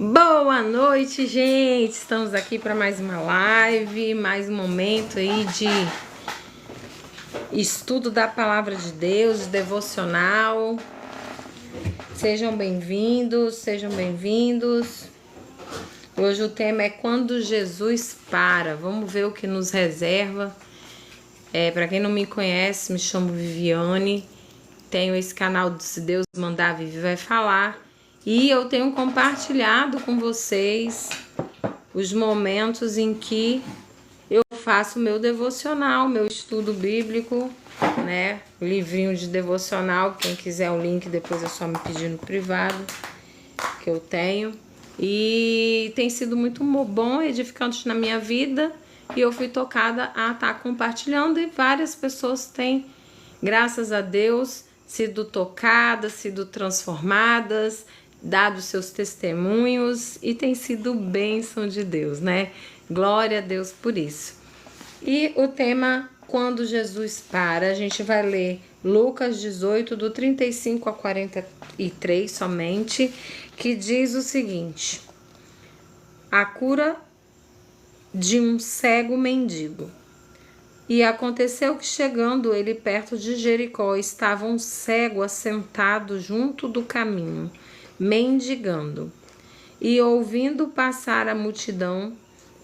Boa noite, gente! Estamos aqui para mais uma live, mais um momento aí de estudo da Palavra de Deus, de devocional. Sejam bem-vindos, sejam bem-vindos. Hoje o tema é Quando Jesus Para. Vamos ver o que nos reserva. Para quem não me conhece, me chamo Viviane. Tenho esse canal do Se Deus Mandar, Vivi Vai Falar. E eu tenho compartilhado com vocês os momentos em que eu faço meu devocional, meu estudo bíblico, né? Livrinho de devocional, quem quiser o link depois é só me pedir no privado, que eu tenho. E tem sido muito bom, edificante na minha vida. E eu fui tocada a estar compartilhando e várias pessoas têm, graças a Deus, sido tocadas, sido transformadas, dado seus testemunhos e tem sido bênção de Deus, né? Glória a Deus por isso. E o tema, Quando Jesus Para, a gente vai ler Lucas 18, do 35 a 43 somente, que diz o seguinte: a cura de um cego mendigo. E aconteceu que, chegando ele perto de Jericó, estava um cego assentado junto do caminho, mendigando. E ouvindo passar a multidão,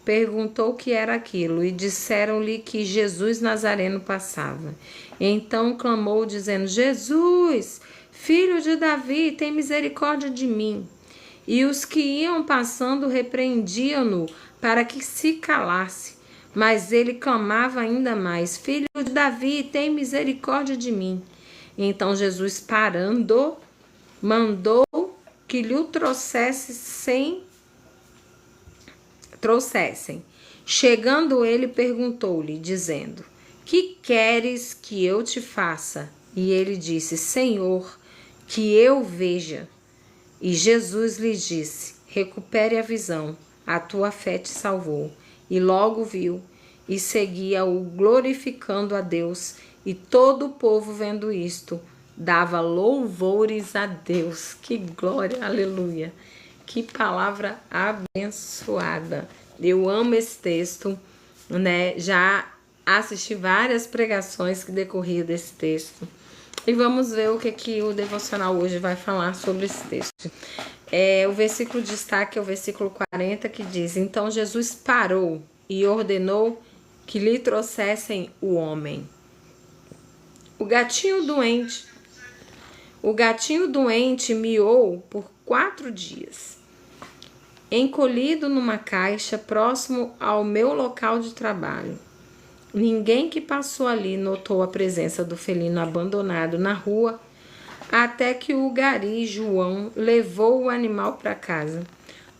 perguntou o que era aquilo, e disseram-lhe que Jesus Nazareno passava. Então clamou, dizendo: Jesus, filho de Davi, tem misericórdia de mim. E os que iam passando repreendiam-no para que se calasse. Mas ele clamava ainda mais: Filho de Davi, tem misericórdia de mim. Então Jesus, parando, mandou que lhe trouxessem. Chegando ele, perguntou-lhe, dizendo: que queres que eu te faça? E ele disse: Senhor, que eu veja. E Jesus lhe disse: recupere a visão, a tua fé te salvou. E logo viu e seguia-o glorificando a Deus. E todo o povo, vendo isto, dava louvores a Deus. Que glória, aleluia. Que palavra abençoada. Eu amo esse texto, né? Já assisti várias pregações que decorriam desse texto. E vamos ver o que o devocional hoje vai falar sobre esse texto. O versículo de destaque é o versículo 40, que diz: então Jesus parou e ordenou que lhe trouxessem o homem. O gatinho doente miou por 4 dias, encolhido numa caixa próximo ao meu local de trabalho. Ninguém que passou ali notou a presença do felino abandonado na rua, até que o gari João levou o animal para casa,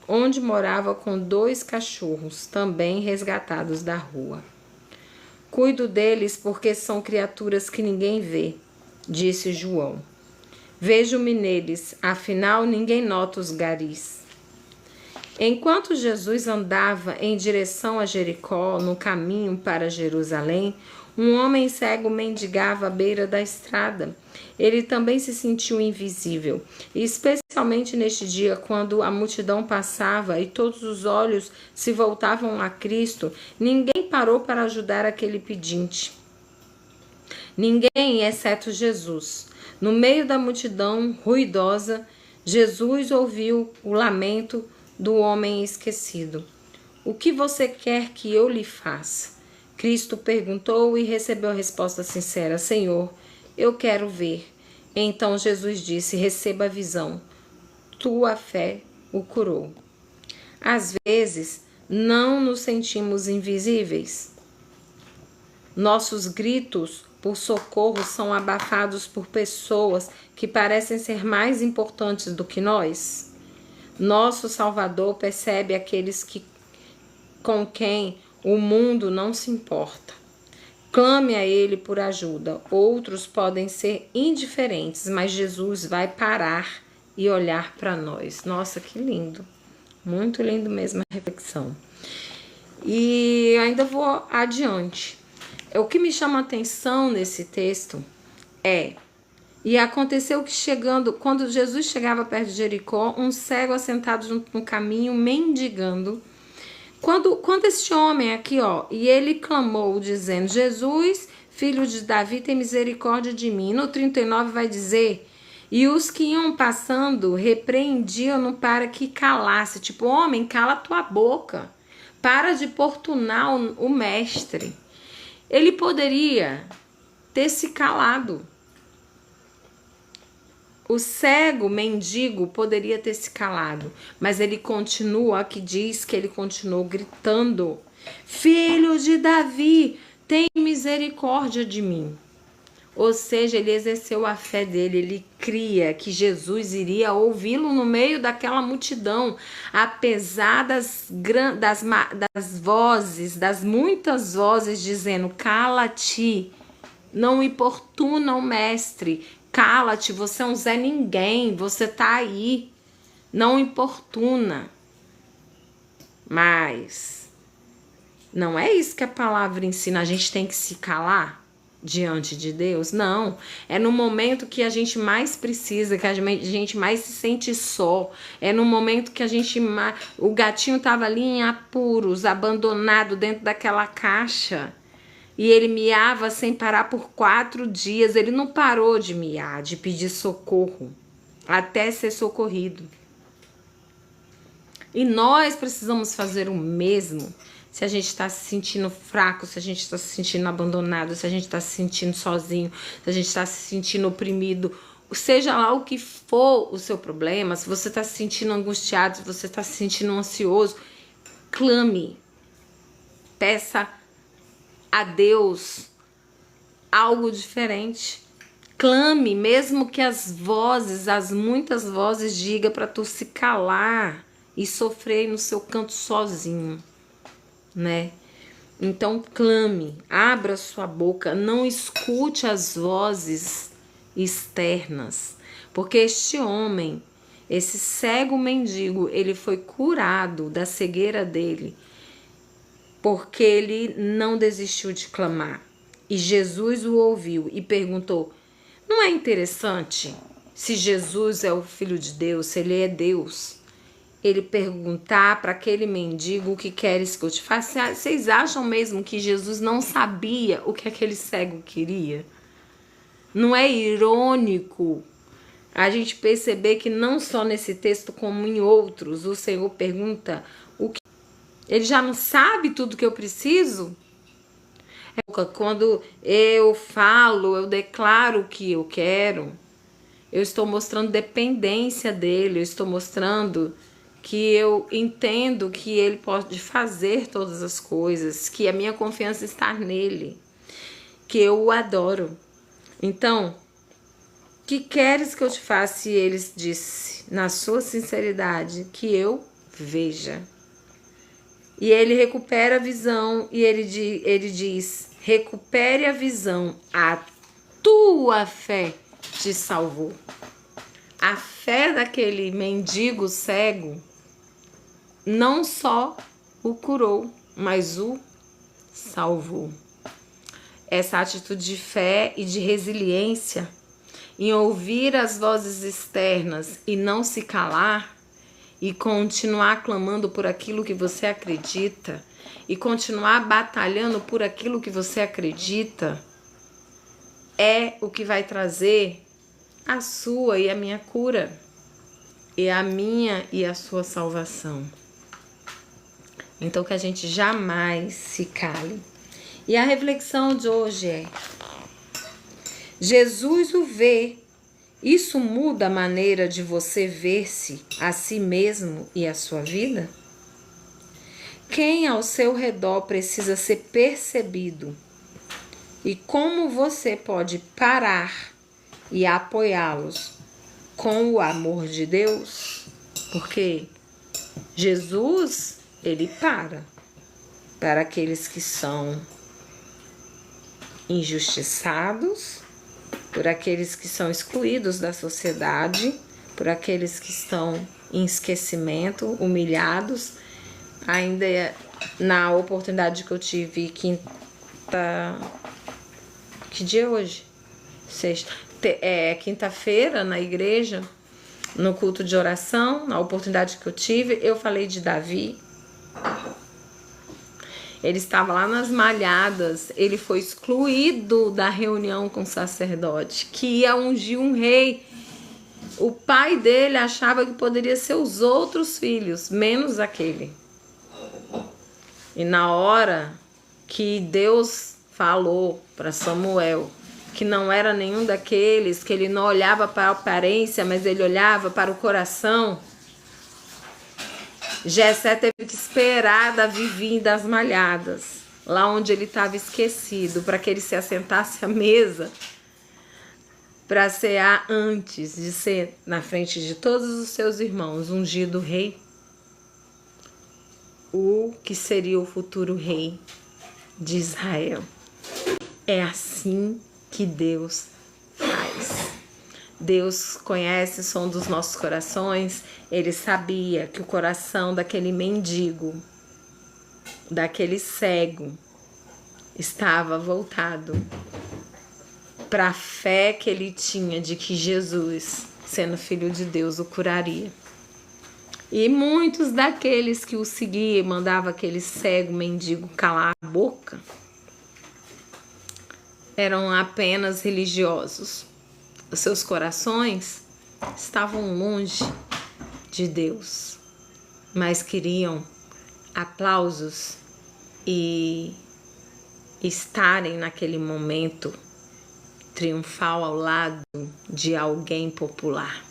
onde morava com 2 cachorros, também resgatados da rua. Cuido deles porque são criaturas que ninguém vê, disse João. Vejo-me neles, afinal ninguém nota os garis. Enquanto Jesus andava em direção a Jericó, no caminho para Jerusalém, um homem cego mendigava à beira da estrada. Ele também se sentiu invisível, especialmente neste dia, quando a multidão passava e todos os olhos se voltavam a Cristo. Ninguém parou para ajudar aquele pedinte. Ninguém, exceto Jesus. No meio da multidão ruidosa, Jesus ouviu o lamento do homem esquecido. O que você quer que eu lhe faça? Cristo perguntou e recebeu a resposta sincera: Senhor, eu quero ver. Então Jesus disse: receba a visão. Tua fé o curou. Às vezes, não nos sentimos invisíveis. Nossos gritos por socorro são abafados por pessoas que parecem ser mais importantes do que nós. Nosso Salvador percebe aqueles com quem o mundo não se importa. Clame a Ele por ajuda. Outros podem ser indiferentes, mas Jesus vai parar e olhar para nós. Nossa, que lindo. Muito lindo mesmo a reflexão. E ainda vou adiante. O que me chama a atenção nesse texto é E aconteceu que quando Jesus chegava perto de Jericó, um cego assentado junto no caminho, mendigando. Quando este homem aqui, ó, e ele clamou dizendo: Jesus, filho de Davi, tem misericórdia de mim. No 39 vai dizer: e os que iam passando repreendiam-no para que calasse. Tipo, homem, cala tua boca. Para de importunar o mestre. Ele poderia ter se calado. O cego mendigo poderia ter se calado, mas ele continua, aqui diz que ele continuou gritando: Filho de Davi, tem misericórdia de mim. Ou seja, ele exerceu a fé dele, ele cria que Jesus iria ouvi-lo no meio daquela multidão, apesar das vozes, das muitas vozes dizendo: cala-te, não importuna o mestre, cala-te, você é um Zé Ninguém, você tá aí, não importuna. Mas não é isso que a palavra ensina, a gente tem que se calar diante de Deus? Não, é no momento que a gente mais precisa, que a gente mais se sente só, é no momento que o gatinho tava ali em apuros, abandonado dentro daquela caixa, e ele miava sem parar por 4 dias, ele não parou de miar, de pedir socorro, até ser socorrido. E nós precisamos fazer o mesmo. Se a gente está se sentindo fraco, se a gente está se sentindo abandonado, se a gente está se sentindo sozinho, se a gente está se sentindo oprimido, seja lá o que for o seu problema, se você está se sentindo angustiado, se você está se sentindo ansioso, clame, peça a Deus algo diferente. Clame, mesmo que as muitas vozes digam para tu se calar e sofrer no seu canto sozinho, né? Então clame, abra sua boca, não escute as vozes externas, porque este homem, esse cego mendigo, ele foi curado da cegueira dele, porque ele não desistiu de clamar. E Jesus o ouviu e perguntou: não é interessante, se Jesus é o Filho de Deus, se ele é Deus, ele perguntar para aquele mendigo: o que queres que eu te faça? Vocês acham mesmo que Jesus não sabia o que aquele cego queria? Não é irônico a gente perceber que não só nesse texto como em outros, o Senhor pergunta o que ele já não sabe tudo que eu preciso? Quando eu falo, eu declaro o que eu quero, eu estou mostrando dependência dele, eu estou mostrando que eu entendo que ele pode fazer todas as coisas, que a minha confiança está nele, que eu o adoro. Então, que queres que eu te faça? E ele disse, na sua sinceridade, que eu veja. E ele recupera a visão e ele diz: recupere a visão, a tua fé te salvou. A fé daquele mendigo cego não só o curou, mas o salvou. Essa atitude de fé e de resiliência em ouvir as vozes externas e não se calar, e continuar clamando por aquilo que você acredita, e continuar batalhando por aquilo que você acredita, é o que vai trazer a sua e a minha cura, e a minha e a sua salvação. Então que a gente jamais se cale. E a reflexão de hoje é: Jesus o vê. Isso muda a maneira de você ver-se a si mesmo e a sua vida? Quem ao seu redor precisa ser percebido? E como você pode parar e apoiá-los com o amor de Deus? Porque Jesus, ele para aqueles que são injustiçados, por aqueles que são excluídos da sociedade, por aqueles que estão em esquecimento, humilhados. Ainda na oportunidade que eu tive que dia é hoje? Sexta. quinta-feira na igreja, no culto de oração, na oportunidade que eu tive, eu falei de Davi. Ele estava lá nas malhadas, ele foi excluído da reunião com o sacerdote, que ia ungir um rei. O pai dele achava que poderia ser os outros filhos, menos aquele. E na hora que Deus falou para Samuel que não era nenhum daqueles, que ele não olhava para a aparência, mas ele olhava para o coração, Jessé teve que esperar Davi vir das malhadas, lá onde ele estava esquecido, para que ele se assentasse à mesa, para cear antes de ser, na frente de todos os seus irmãos, ungido rei, o que seria o futuro rei de Israel. É assim que Deus faz. Deus conhece o som dos nossos corações. Ele sabia que o coração daquele mendigo, daquele cego, estava voltado para a fé que ele tinha de que Jesus, sendo filho de Deus, o curaria. E muitos daqueles que o seguiam, mandava aquele cego mendigo calar a boca, eram apenas religiosos. Os seus corações estavam longe de Deus, mas queriam aplausos e estarem naquele momento triunfal ao lado de alguém popular.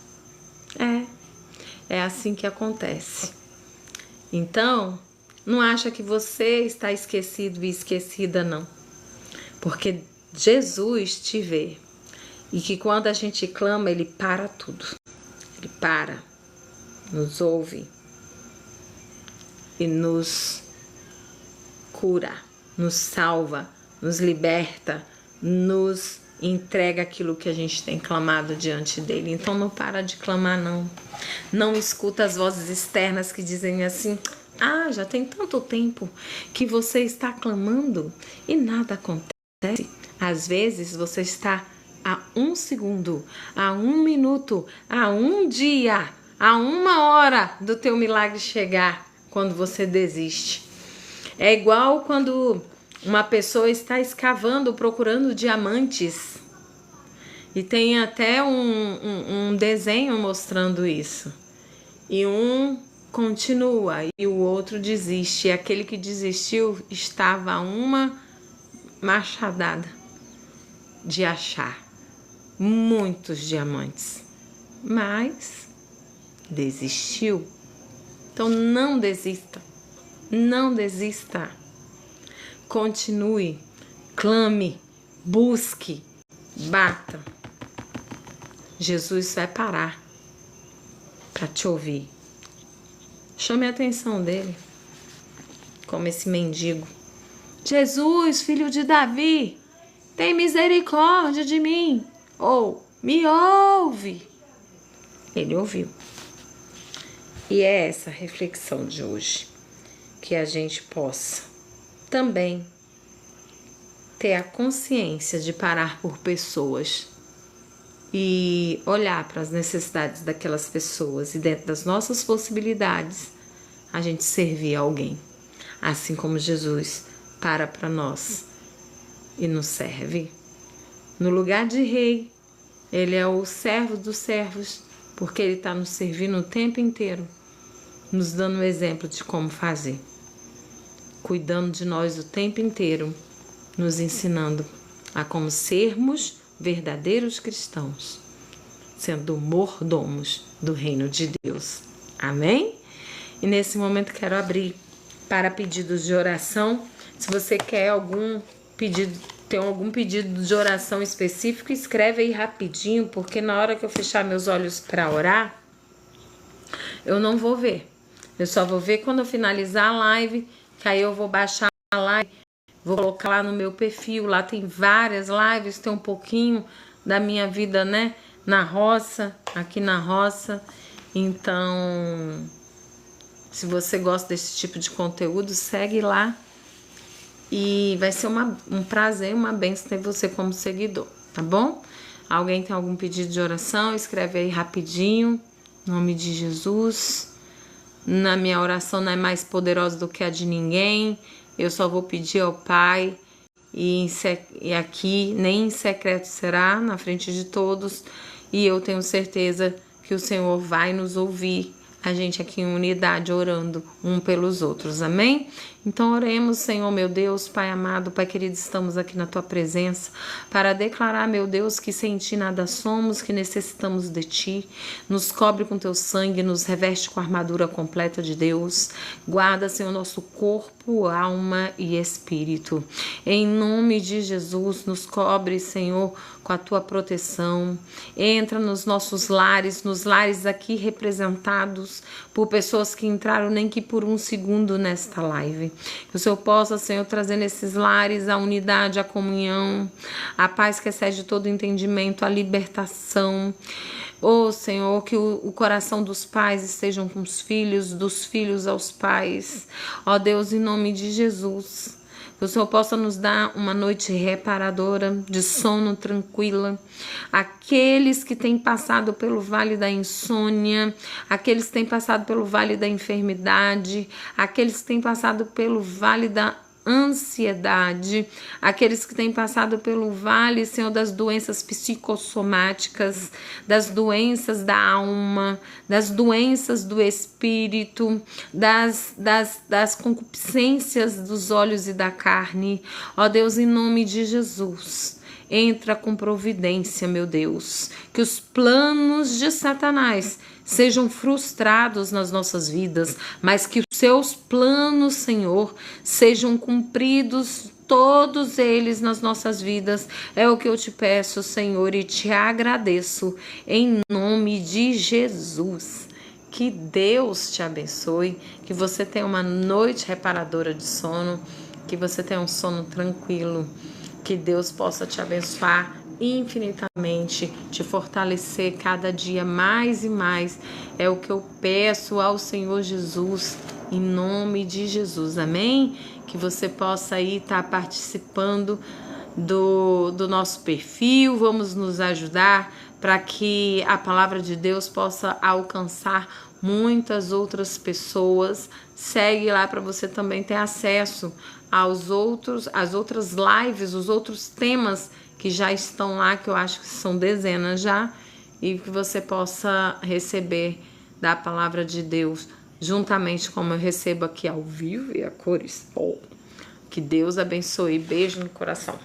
É assim que acontece. Então, não acha que você está esquecido e esquecida, não. Porque Jesus te vê. E que quando a gente clama, Ele para tudo. Ele para, nos ouve e nos cura, nos salva, nos liberta, nos entrega aquilo que a gente tem clamado diante dele. Então não para de clamar, não. Não escuta as vozes externas que dizem assim: ah, já tem tanto tempo que você está clamando e nada acontece. Às vezes você está a 1 segundo, a 1 minuto, a 1 dia, a 1 hora do teu milagre chegar, quando você desiste. É igual quando uma pessoa está escavando, procurando diamantes. E tem até um desenho mostrando isso. E um continua e o outro desiste. E aquele que desistiu estava a uma machadada de achar muitos diamantes. Mas desistiu. Então não desista. Não desista. Continue, clame, busque, bata. Jesus vai parar para te ouvir. Chame a atenção dele, como esse mendigo. Jesus, filho de Davi, tem misericórdia de mim. Ou, me ouve. Ele ouviu. E é essa reflexão de hoje, que a gente possa também ter a consciência de parar por pessoas e olhar para as necessidades daquelas pessoas e dentro das nossas possibilidades a gente servir a alguém, assim como Jesus para nós e nos serve. No lugar de rei, ele é o servo dos servos, porque ele está nos servindo o tempo inteiro, nos dando um exemplo de como fazer, cuidando de nós o tempo inteiro, nos ensinando a como sermos verdadeiros cristãos, sendo mordomos do reino de Deus. Amém? E nesse momento quero abrir para pedidos de oração. Se você quer tem algum pedido de oração específico, escreve aí rapidinho, porque na hora que eu fechar meus olhos para orar, eu não vou ver. Eu só vou ver quando eu finalizar a live, que aí eu vou baixar a live, vou colocar lá no meu perfil. Lá tem várias lives, tem um pouquinho da minha vida, né? Na roça, aqui na roça. Então, se você gosta desse tipo de conteúdo, segue lá. E vai ser um prazer, uma bênção ter você como seguidor, tá bom? Alguém tem algum pedido de oração? Escreve aí rapidinho. Em nome de Jesus. Na minha oração não é mais poderosa do que a de ninguém. Eu só vou pedir ao Pai. E aqui nem em secreto será, na frente de todos. E eu tenho certeza que o Senhor vai nos ouvir. A gente aqui em unidade, orando um pelos outros, amém? Então oremos, Senhor, meu Deus, Pai amado, Pai querido, estamos aqui na Tua presença para declarar, meu Deus, que sem Ti nada somos, que necessitamos de Ti. Nos cobre com Teu sangue, nos reveste com a armadura completa de Deus. Guarda, Senhor, nosso corpo, alma e espírito. Em nome de Jesus, nos cobre, Senhor, com a Tua proteção. Entra nos nossos lares, nos lares aqui representados por pessoas que entraram nem que por um segundo nesta live. Que o Senhor possa, Senhor, trazer nesses lares a unidade, a comunhão, a paz que excede todo entendimento, a libertação. Oh, Senhor, que o coração dos pais estejam com os filhos, dos filhos aos pais. Ó Deus, em nome de Jesus. Que o Senhor possa nos dar uma noite reparadora, de sono tranquila. Aqueles que têm passado pelo vale da insônia, aqueles que têm passado pelo vale da enfermidade, aqueles que têm passado pelo vale da ansiedade, aqueles que têm passado pelo vale, Senhor, das doenças psicossomáticas, das doenças da alma, das doenças do espírito, das concupiscências dos olhos e da carne. Ó Deus, em nome de Jesus, entra com providência, meu Deus, que os planos de Satanás sejam frustrados nas nossas vidas, mas que os seus planos, Senhor, sejam cumpridos, todos eles nas nossas vidas. É o que eu te peço, Senhor, e te agradeço em nome de Jesus. Que Deus te abençoe, que você tenha uma noite reparadora de sono, que você tenha um sono tranquilo, que Deus possa te abençoar infinitamente, te fortalecer cada dia mais e mais. É o que eu peço ao Senhor Jesus, em nome de Jesus, amém? Que você possa aí estar participando do nosso perfil, vamos nos ajudar para que a palavra de Deus possa alcançar muitas outras pessoas. Segue lá para você também ter acesso às outras lives, os outros temas que já estão lá, que eu acho que são dezenas já, e que você possa receber da palavra de Deus, juntamente como eu recebo aqui ao vivo e a cores. Que Deus abençoe. Beijo no coração.